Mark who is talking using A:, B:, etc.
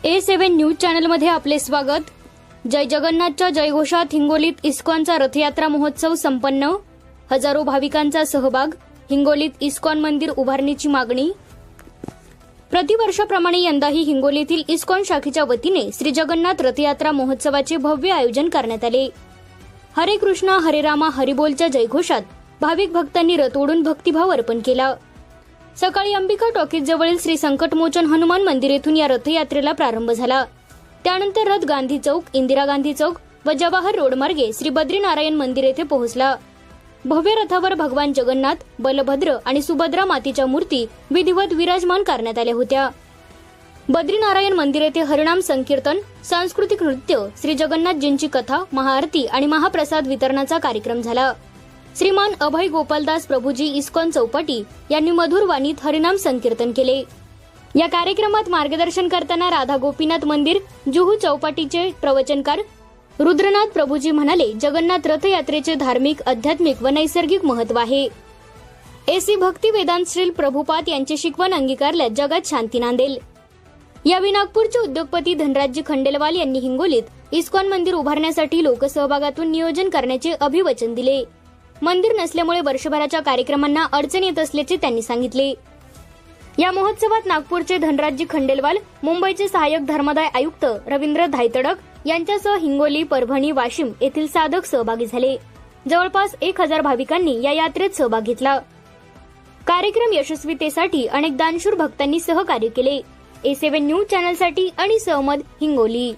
A: A7 news चॅनलमध्ये आपले स्वागत। जय जगन्नाथच्या जयघोषात हिंगोलीत इस्कॉनचा रथयात्रा महोत्सव संपन्न। हजारो भाविकांचा सहभाग। हिंगोलीत इस्कॉन मंदिर उभारणीची मागणी। प्रतिवर्षाप्रमाणे यंदाही हिंगोलीतील इस्कॉन शाखेच्या वतीने श्री जगन्नाथ रथयात्रा महोत्सवाचे भव्य आयोजन करण्यात आले। हरे कृष्णा हरे रामा हरी बोलच्या जयघोषात भाविक भक्तांनी रथ ओढून भक्तिभाव अर्पण केला। सकाळी अंबिका टॉकीज जवळील श्री संकटमोचन हनुमान मंदिर येथून या रथयात्रेला प्रारंभ झाला। त्यानंतर रथ गांधी चौक, इंदिरा गांधी चौक व जवाहर रोड मार्गे श्री बद्रीनारायण मंदिर येथे पोहोचला। भव्य रथावर भगवान जगन्नाथ, बलभद्र आणि सुभद्रा मातेच्या मूर्ती विधिवत विराजमान करण्यात आल्या होत्या। बद्रीनारायण मंदिर येथे हरिनाम संकीर्तन, सांस्कृतिक नृत्य, श्री जगन्नाथजींची कथा, महाआरती आणि महाप्रसाद वितरणाचा कार्यक्रम झाला। श्रीमान अभय गोपालदास प्रभूजी इस्कॉन चौपाटी यांनी मधुर वाणीत हरिनाम संकीर्तन केले। या कार्यक्रमात मार्गदर्शन करताना राधा गोपीनाथ मंदिर जुहू चौपाटीचे प्रवचनकार रुद्रनाथ प्रभूजी म्हणाले, जगन्नाथ रथयात्रेचे धार्मिक, आध्यात्मिक व नैसर्गिक महत्व आहे। एसी भक्ती वेदांत श्री प्रभुपाद यांचे शिकवण अंगीकारल्यास जगात शांती नांदेल। यावेळी नागपूरचे उद्योगपती धनराजजी खंडेलवाल यांनी हिंगोलीत इस्कॉन मंदिर उभारण्यासाठी लोकसहभागातून नियोजन करण्याचे अभिवचन दिले। मंदिर नसल्यामुळे वर्षभराच्या कार्यक्रमांना अडचण येत असल्याचे त्यांनी सांगितले। या महोत्सवात नागपूरचे धनराजजी खंडेलवाल, मुंबईचे सहाय्यक धर्मादाय आयुक्त रवींद्र धायतडक यांच्यासह हिंगोली, परभणी, वाशिम येथील साधक सहभागी झाले। जवळपास 1000 भाविकांनी या यात्रेत सहभाग घेतला। कार्यक्रम यशस्वीतेसाठी अनेक दानशूर भक्तांनी सहकार्य केले। A7 न्यूज चॅनलसाठी अनिस अहमद, हिंगोली।